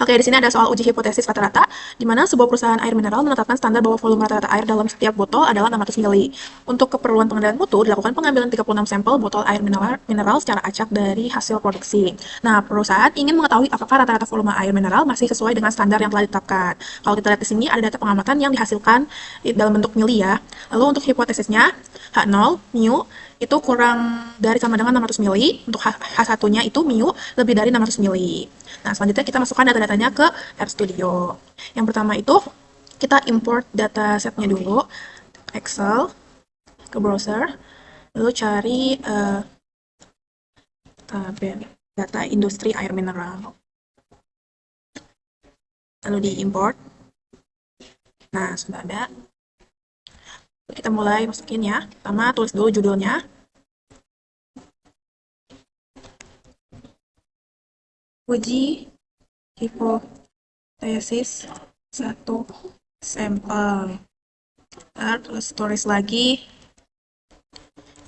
Oke, di sini ada soal uji hipotesis rata-rata, di mana sebuah perusahaan air mineral menetapkan standar bahwa volume rata-rata air dalam setiap botol adalah 600 mili. Untuk keperluan pengendalian mutu, dilakukan pengambilan 36 sampel botol air mineral secara acak dari hasil produksi. Nah, perusahaan ingin mengetahui apakah rata-rata volume air mineral masih sesuai dengan standar yang telah ditetapkan. Kalau kita lihat di sini, ada data pengamatan yang dihasilkan dalam bentuk mili ya. Lalu untuk hipotesisnya, H0, mu, itu kurang dari sama dengan 600 mili. Untuk H1-nya itu mu lebih dari 600 mili. Nah, selanjutnya kita masukkan data-datanya ke RStudio. Yang pertama itu kita import data setnya dulu, Excel, ke browser, lalu cari tabel data industri air mineral. Lalu diimport. Nah, sudah ada. Kita mulai masukin ya. Pertama, tulis dulu judulnya. Uji hipotesis 1 sampel. Terus tulis lagi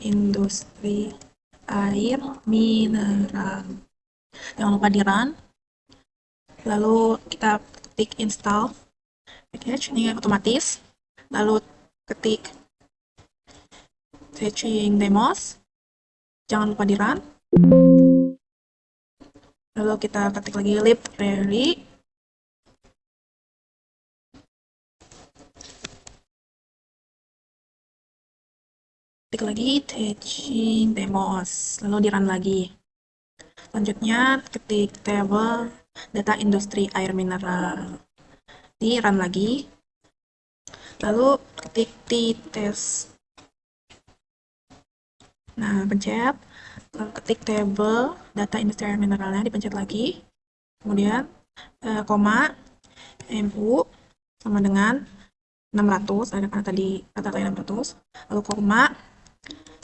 industri air mineral. Jangan lupa di run. Lalu kita ketik install package, ini otomatis. Lalu ketik fetching demos. Jangan lupa di run. Lalu kita ketik lagi library. Ketik lagi fetching demos. Lalu di run lagi. Selanjutnya ketik table data industri air mineral. Di run lagi. Lalu ketik t-test. Nah, pencet. Lalu ketik table data industri air mineralnya, dipencet lagi. Kemudian koma mu sama dengan 600, ada karena tadi rata-rata 600. Lalu koma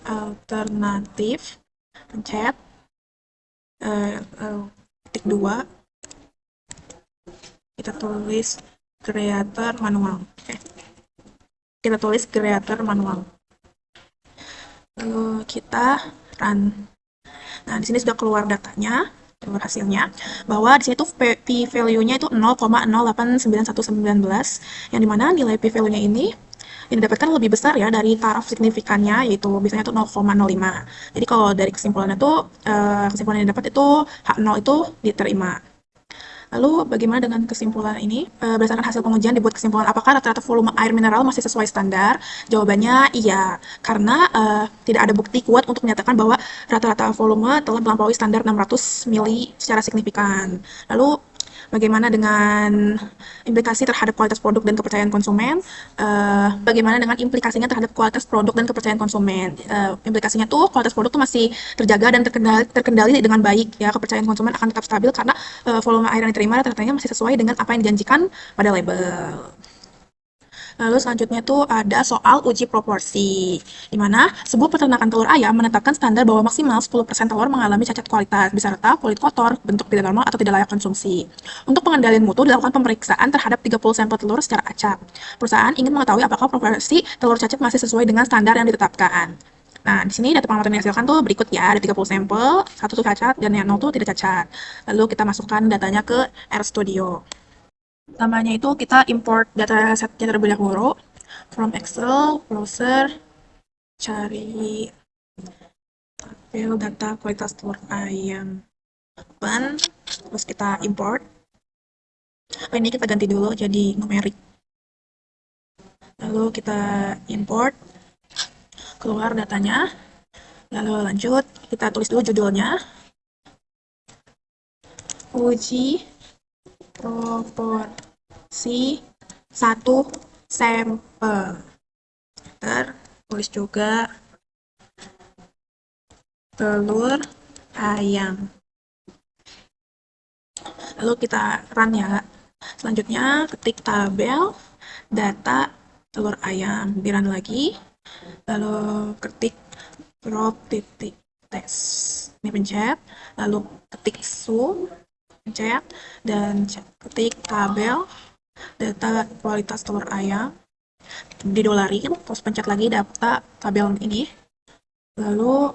alternatif, pencet. Ketik 2, kita tulis creator manual. Oke. Kita tulis creator manual. Lalu kita run. Nah, di sini sudah keluar datanya, keluar hasilnya, bahwa di sini tuh p-value-nya itu 0,089119, yang dimana nilai p-value-nya ini yang didapatkan lebih besar ya dari taraf signifikannya, yaitu biasanya tuh 0,05. Jadi kalau dari kesimpulannya tuh kesimpulan yang didapat itu H0 itu diterima. Lalu bagaimana dengan kesimpulan ini? Berdasarkan hasil pengujian dibuat kesimpulan apakah rata-rata volume air mineral masih sesuai standar? Jawabannya iya, karena tidak ada bukti kuat untuk menyatakan bahwa rata-rata volume telah melampaui standar 600 mili secara signifikan. Lalu bagaimana dengan implikasi terhadap kualitas produk dan kepercayaan konsumen? Bagaimana dengan implikasinya terhadap kualitas produk dan kepercayaan konsumen? Implikasinya tuh kualitas produk tuh masih terjaga dan terkendali dengan baik ya, kepercayaan konsumen akan tetap stabil karena volume air yang diterima rata-ratanya masih sesuai dengan apa yang dijanjikan pada label. Lalu selanjutnya tuh ada soal uji proporsi, di mana sebuah peternakan telur ayam menetapkan standar bahwa maksimal 10% telur mengalami cacat kualitas, beserta kulit kotor, bentuk tidak normal atau tidak layak konsumsi. Untuk pengendalian mutu dilakukan pemeriksaan terhadap 30 sampel telur secara acak. Perusahaan ingin mengetahui apakah proporsi telur cacat masih sesuai dengan standar yang ditetapkan. Nah, di sini data pengamatan yang dihasilkan tuh berikut ya, ada 30 sampel, satu tuh cacat dan yang 0 tuh tidak cacat. Lalu kita masukkan datanya ke RStudio. Pertamanya itu kita import data setnya terlebih dahulu from Excel, browser, cari tabel data kualitas telur ayam, open, terus kita import. Ini kita ganti dulu jadi numerik. Lalu kita import, keluar datanya. Lalu lanjut, kita tulis dulu judulnya. Uji proporsi 1 sampel. Tulis juga telur ayam. Lalu kita run ya. Selanjutnya ketik tabel data telur ayam, di run lagi. Lalu ketik prop titik tes. Ini pencet. Lalu ketik zoom, pencet, dan ketik tabel data kualitas telur ayam, didolarin, terus pencet lagi data tabel ini. Lalu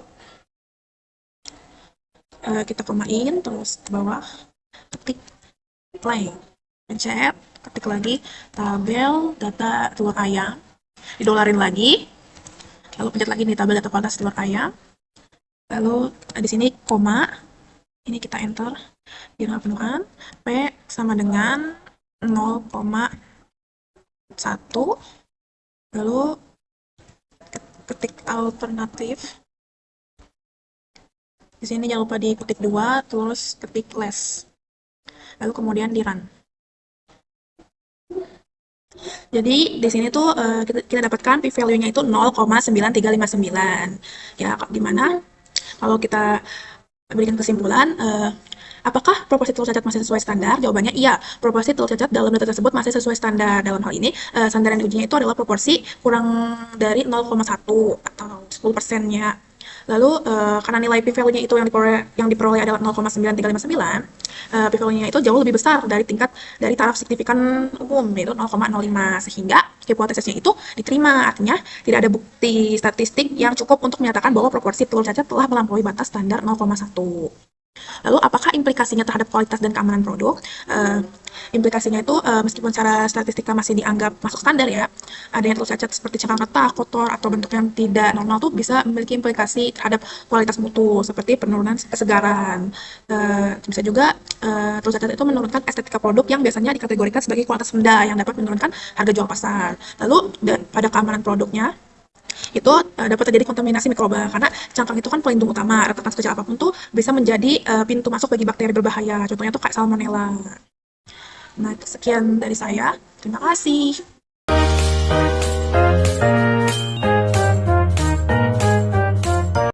kita komain, terus ke bawah ketik play. Pencet, ketik lagi tabel data telur ayam, didolarin lagi, lalu pencet lagi nih tabel data kualitas telur ayam, lalu di sini koma, ini kita enter, biar penuhan, P sama dengan 0,1, lalu ketik alternatif, di sini jangan lupa diketik 2, terus ketik less, lalu kemudian di run. Jadi di sini tuh kita dapatkan p-value-nya itu 0,9359. Ya, gimana? Kalau kita berikan kesimpulan, apakah proporsi telur cacat masih sesuai standar? Jawabannya iya, proporsi telur cacat dalam data tersebut masih sesuai standar. Dalam hal ini, standar yang diujinya itu adalah proporsi kurang dari 0,1 atau 10%-nya. Lalu, karena nilai p-value-nya itu yang diperoleh adalah 0,9359, p-value-nya itu jauh lebih besar dari tingkat dari taraf signifikan umum, yaitu 0,05, sehingga hipotesisnya itu diterima. Artinya, tidak ada bukti statistik yang cukup untuk menyatakan bahwa proporsi telur cacat telah melampaui batas standar 0,1. Lalu apakah implikasinya terhadap kualitas dan keamanan produk? Implikasinya itu meskipun secara statistika masih dianggap masuk standar ya, adanya telur cacat seperti cangkang retak, kotor, atau bentuk yang tidak normal tuh bisa memiliki implikasi terhadap kualitas mutu seperti penurunan kesegaran. Bisa juga telur cacat itu menurunkan estetika produk yang biasanya dikategorikan sebagai kualitas rendah yang dapat menurunkan harga jual pasar. Lalu pada keamanan produknya itu dapat terjadi kontaminasi mikroba karena cangkang itu kan pelindung utama, retakan sekecil apapun tuh bisa menjadi pintu masuk bagi bakteri berbahaya, contohnya tuh kayak salmonella. Nah, itu sekian dari saya, terima kasih.